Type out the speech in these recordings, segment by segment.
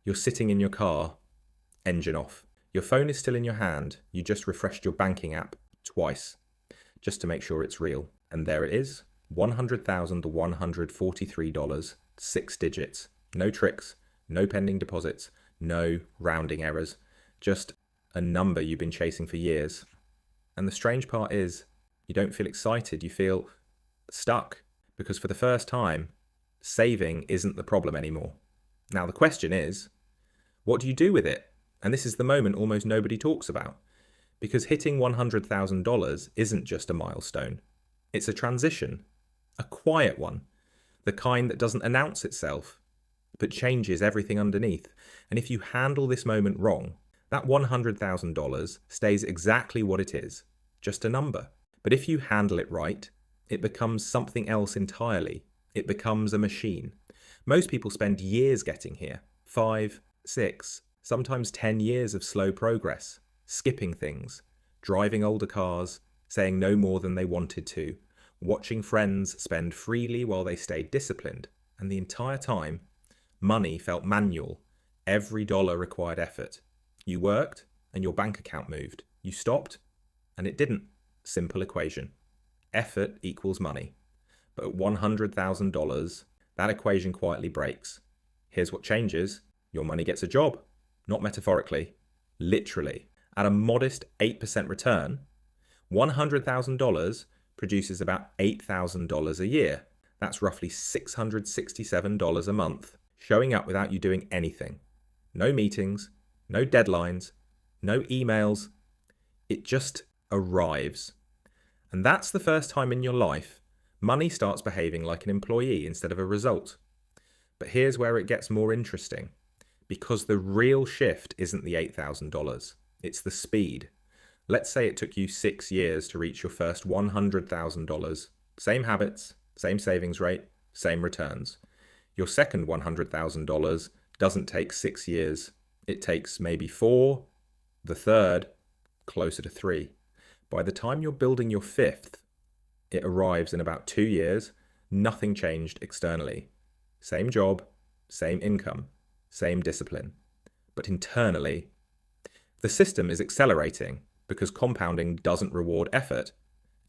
You're sitting in your car, engine off. Your phone is still in your hand. You just refreshed your banking app twice, just to make sure it's real. And there it is, $100,143, 6 digits. No tricks, no pending deposits, no rounding errors. Just a number you've been chasing for years. And the strange part is, you don't feel excited, you feel stuck. Because for the first time, saving isn't the problem anymore. Now the question is, what do you do with it? And this is the moment almost nobody talks about. Because hitting $100,000 isn't just a milestone. It's a transition, a quiet one, the kind that doesn't announce itself, but changes everything underneath. And if you handle this moment wrong, that $100,000 stays exactly what it is, just a number. But if you handle it right, it becomes something else entirely. It becomes a machine. Most people spend years getting here, 5, 6, sometimes 10 years of slow progress, skipping things, driving older cars, saying no more than they wanted to, watching friends spend freely while they stayed disciplined, and the entire time, money felt manual. Every dollar required effort. You worked, and your bank account moved. You stopped, and it didn't. Simple equation. Effort equals money. But at $100,000, that equation quietly breaks. Here's what changes. Your money gets a job. Not metaphorically, literally. At a modest 8% return, $100,000 produces about $8,000 a year. That's roughly $667 a month, showing up without you doing anything. No meetings, no deadlines, no emails. It just arrives. And that's the first time in your life money starts behaving like an employee instead of a result. But here's where it gets more interesting. Because the real shift isn't the $8,000, it's the speed. Let's say it took you 6 years to reach your first $100,000. Same habits, same savings rate, same returns. Your second $100,000 doesn't take 6 years. It takes maybe 4, the third, closer to 3. By the time you're building your fifth, it arrives in about 2 years. Nothing changed externally. Same job, same income. Same discipline. But internally, the system is accelerating because compounding doesn't reward effort.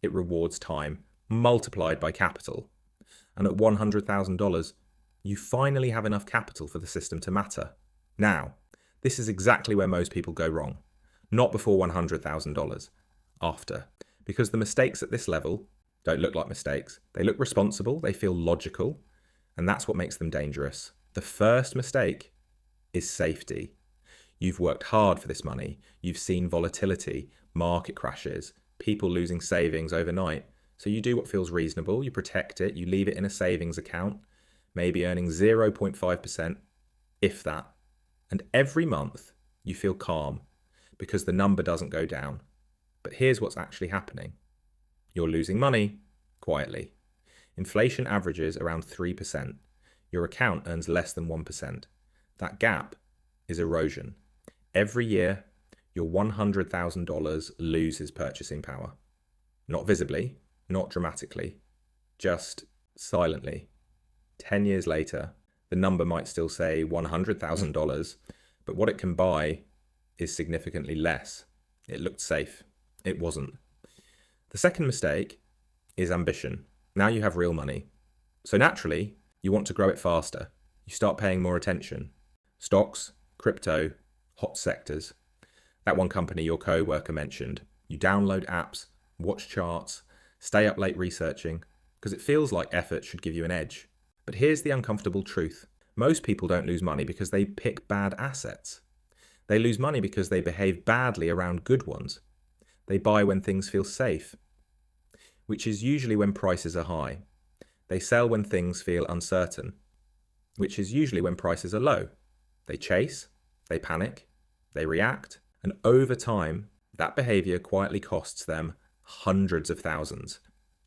It rewards time multiplied by capital. And at $100,000, you finally have enough capital for the system to matter. Now, this is exactly where most people go wrong. Not before $100,000. After. Because the mistakes at this level don't look like mistakes. They look responsible, they feel logical, and that's what makes them dangerous. The first mistake is safety. You've worked hard for this money. You've seen volatility, market crashes, people losing savings overnight. So you do what feels reasonable. You protect it. You leave it in a savings account, maybe earning 0.5%, if that. And every month you feel calm because the number doesn't go down. But here's what's actually happening. You're losing money quietly. Inflation averages around 3%. Your account earns less than 1%. That gap is erosion. Every year, your $100,000 loses purchasing power. Not visibly, not dramatically, just silently. 10 years later, the number might still say $100,000, but what it can buy is significantly less. It looked safe. It wasn't. The second mistake is ambition. Now you have real money. So naturally, you want to grow it faster. You start paying more attention. Stocks, crypto, hot sectors. That one company your co-worker mentioned. You download apps, watch charts, stay up late researching, because it feels like effort should give you an edge. But here's the uncomfortable truth. Most people don't lose money because they pick bad assets. They lose money because they behave badly around good ones. They buy when things feel safe, which is usually when prices are high. They sell when things feel uncertain, which is usually when prices are low. They chase, they panic, they react, and over time, that behavior quietly costs them hundreds of thousands,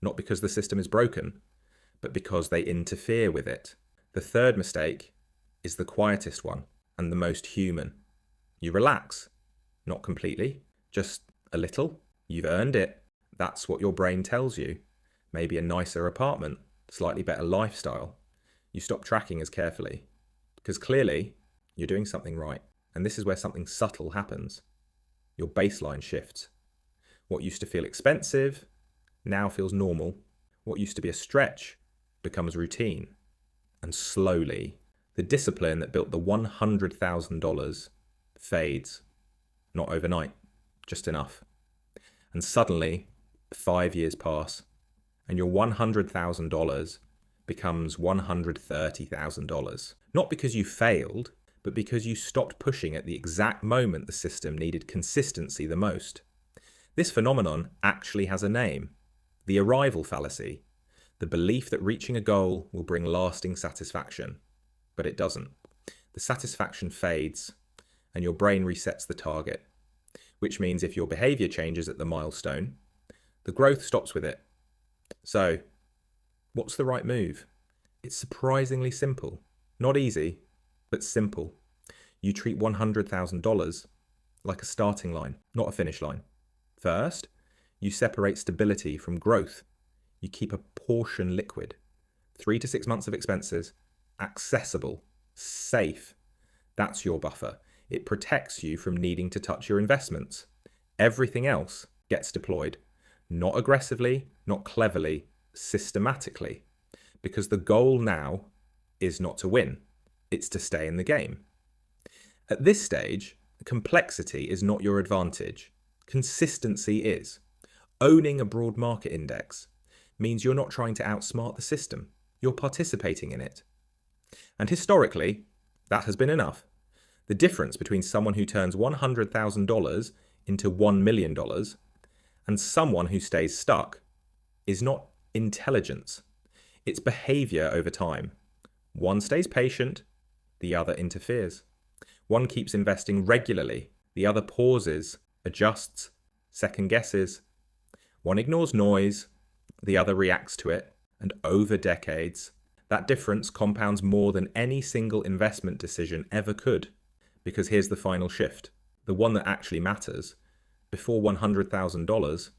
not because the system is broken, but because they interfere with it. The third mistake is the quietest one and the most human. You relax, not completely, just a little. You've earned it. That's what your brain tells you. Maybe a nicer apartment, slightly better lifestyle. You stop tracking as carefully because clearly you're doing something right. And this is where something subtle happens. Your baseline shifts. What used to feel expensive now feels normal. What used to be a stretch becomes routine. And slowly, the discipline that built the $100,000 fades. Not overnight, just enough. And suddenly, 5 years pass, and your $100,000 becomes $130,000. Not because you failed, but because you stopped pushing at the exact moment the system needed consistency the most. This phenomenon actually has a name: the arrival fallacy, the belief that reaching a goal will bring lasting satisfaction. But it doesn't. The satisfaction fades, and your brain resets the target, which means if your behavior changes at the milestone, the growth stops with it. So, what's the right move? It's surprisingly simple. Not easy, but simple. You treat $100,000 like a starting line, not a finish line. First, you separate stability from growth. You keep a portion liquid. 3 to 6 months of expenses, accessible, safe. That's your buffer. It protects you from needing to touch your investments. Everything else gets deployed. Not aggressively, not cleverly, systematically. Because the goal now is not to win. It's to stay in the game. At this stage, complexity is not your advantage. Consistency is. Owning a broad market index means you're not trying to outsmart the system. You're participating in it. And historically, that has been enough. The difference between someone who turns $100,000 into $1 million and someone who stays stuck is not intelligence. It's behavior over time. One stays patient, the other interferes. One keeps investing regularly, the other pauses, adjusts, second guesses. One ignores noise, the other reacts to it, and over decades, that difference compounds more than any single investment decision ever could. Because here's the final shift, the one that actually matters. Before $100,000,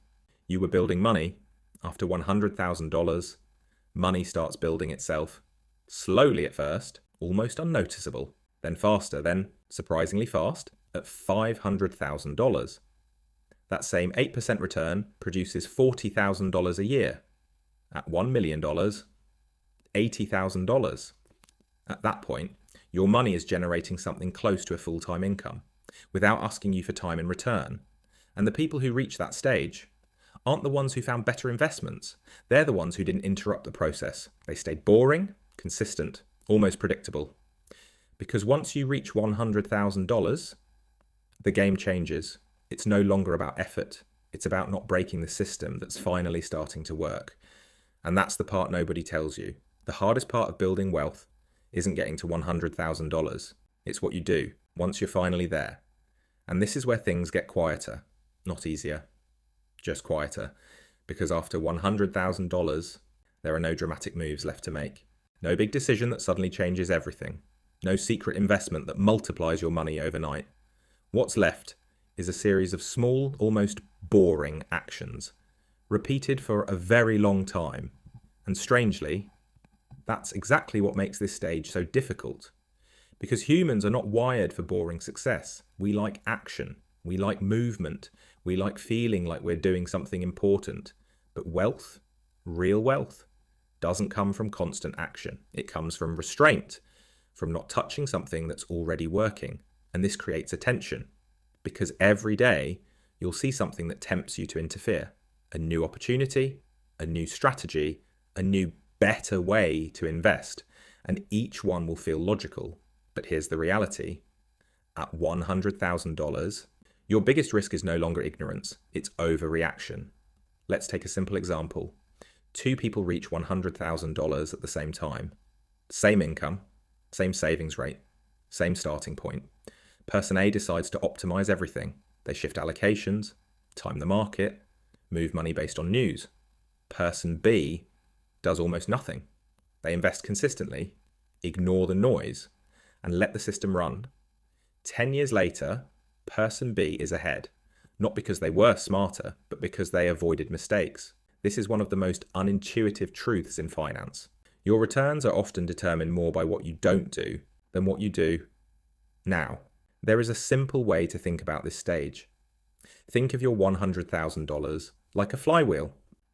you were building money. After $100,000, money starts building itself. Slowly at first, almost unnoticeable, then faster, then surprisingly fast, at $500,000. That same 8% return produces $40,000 a year. At $1 million, $80,000. At that point, your money is generating something close to a full-time income, without asking you for time in return. And the people who reach that stage aren't the ones who found better investments. They're the ones who didn't interrupt the process. They stayed boring, consistent, almost predictable. Because once you reach $100,000, the game changes. It's no longer about effort. It's about not breaking the system that's finally starting to work. And that's the part nobody tells you. The hardest part of building wealth isn't getting to $100,000. It's what you do once you're finally there. And this is where things get quieter, not easier, just quieter. Because after $100,000, there are no dramatic moves left to make. No big decision that suddenly changes everything. No secret investment that multiplies your money overnight. What's left is a series of small, almost boring actions, repeated for a very long time. And strangely, that's exactly what makes this stage so difficult. Because humans are not wired for boring success. We like action. We like movement. We like feeling like we're doing something important. But wealth, real wealth, doesn't come from constant action. It comes from restraint, from not touching something that's already working. And this creates a tension. Because every day, you'll see something that tempts you to interfere. A new opportunity, a new strategy, a new better way to invest. And each one will feel logical. But here's the reality. At $100,000, your biggest risk is no longer ignorance, it's overreaction. Let's take a simple example. 2 people reach $100,000 at the same time. Same income, same savings rate, same starting point. Person A decides to optimize everything. They shift allocations, time the market, move money based on news. Person B does almost nothing. They invest consistently, ignore the noise, and let the system run. 10 years later, person B is ahead, not because they were smarter, but because they avoided mistakes. This is one of the most unintuitive truths in finance. Your returns are often determined more by what you don't do than what you do. Now, there is a simple way to think about this stage. Think of your $100,000 like a flywheel.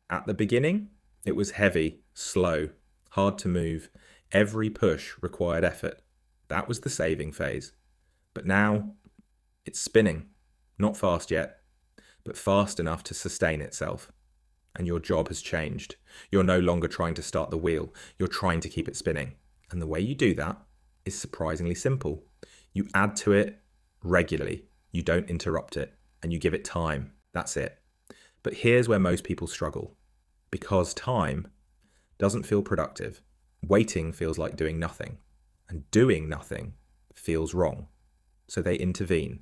At the beginning, it was heavy, slow, hard to move. Every push required effort. That was the saving phase. But now, it's spinning. Not fast yet, but fast enough to sustain itself. And your job has changed. You're no longer trying to start the wheel. You're trying to keep it spinning. And the way you do that is surprisingly simple. You add to it regularly. You don't interrupt it. And you give it time. That's it. But here's where most people struggle. Because time doesn't feel productive. Waiting feels like doing nothing. And doing nothing feels wrong. So they intervene.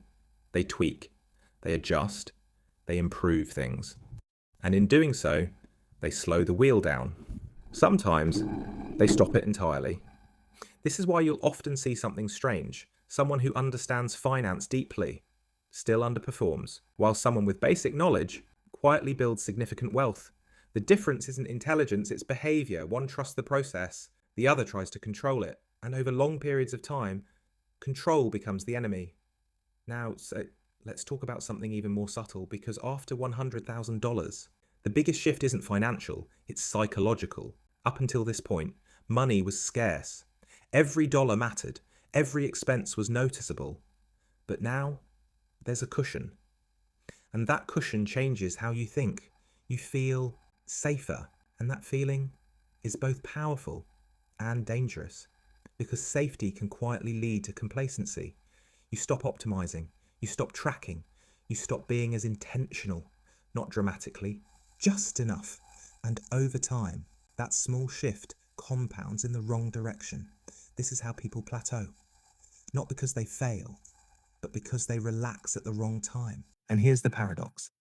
They tweak. They adjust. They improve things. And in doing so, they slow the wheel down. Sometimes they stop it entirely. This is why you'll often see something strange. Someone who understands finance deeply still underperforms, while someone with basic knowledge quietly builds significant wealth. The difference isn't intelligence, it's behavior. One trusts the process, the other tries to control it. And over long periods of time, control becomes the enemy. Now, let's talk about something even more subtle, because after $100,000, the biggest shift isn't financial, it's psychological. Up until this point, money was scarce. Every dollar mattered. Every expense was noticeable. But now, there's a cushion. And that cushion changes how you think. You feel safer. And that feeling is both powerful and dangerous, because safety can quietly lead to complacency. You stop optimizing. You stop tracking. You stop being as intentional, not dramatically, just enough. And over time, that small shift compounds in the wrong direction. This is how people plateau. Not because they fail, but because they relax at the wrong time. And here's the paradox.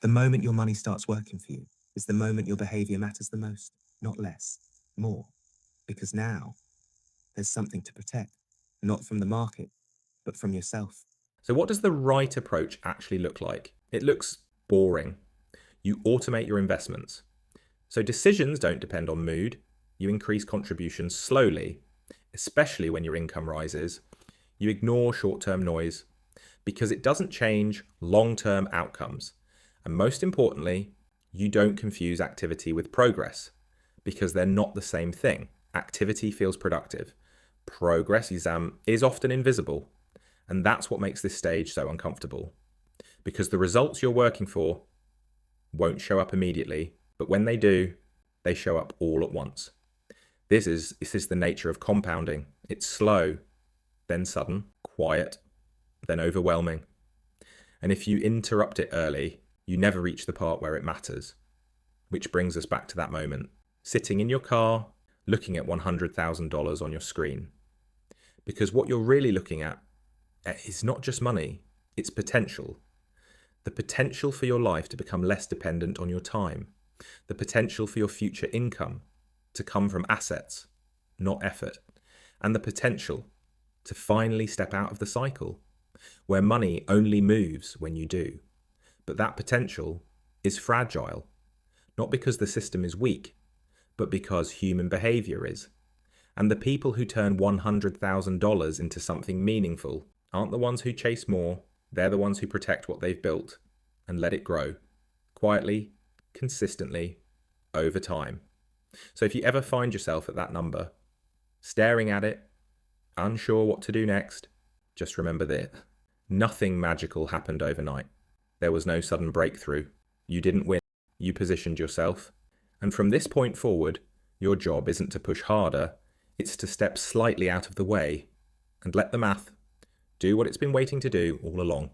The moment your money starts working for you is the moment your behavior matters the most, not less, more. Because now there's something to protect, not from the market, but from yourself. So what does the right approach actually look like? It looks boring. You automate your investments. So decisions don't depend on mood. You increase contributions slowly, especially when your income rises. You ignore short-term noise because it doesn't change long-term outcomes. And most importantly, you don't confuse activity with progress because they're not the same thing. Activity feels productive. Progress is often invisible. And that's what makes this stage so uncomfortable. Because the results you're working for won't show up immediately, but when they do, they show up all at once. This is the nature of compounding. It's slow, then sudden, quiet, then overwhelming. And if you interrupt it early, you never reach the part where it matters. Which brings us back to that moment. Sitting in your car, looking at $100,000 on your screen. Because what you're really looking at is not just money, it's potential. The potential for your life to become less dependent on your time. The potential for your future income to come from assets, not effort. And the potential to finally step out of the cycle, where money only moves when you do. But that potential is fragile, not because the system is weak, but because human behavior is. And the people who turn $100,000 into something meaningful aren't the ones who chase more, they're the ones who protect what they've built and let it grow, quietly, consistently, over time. So if you ever find yourself at that number, staring at it, unsure what to do next, just remember that nothing magical happened overnight. There was no sudden breakthrough. You didn't win. You positioned yourself. And from this point forward, your job isn't to push harder, it's to step slightly out of the way and let the math do what it's been waiting to do all along.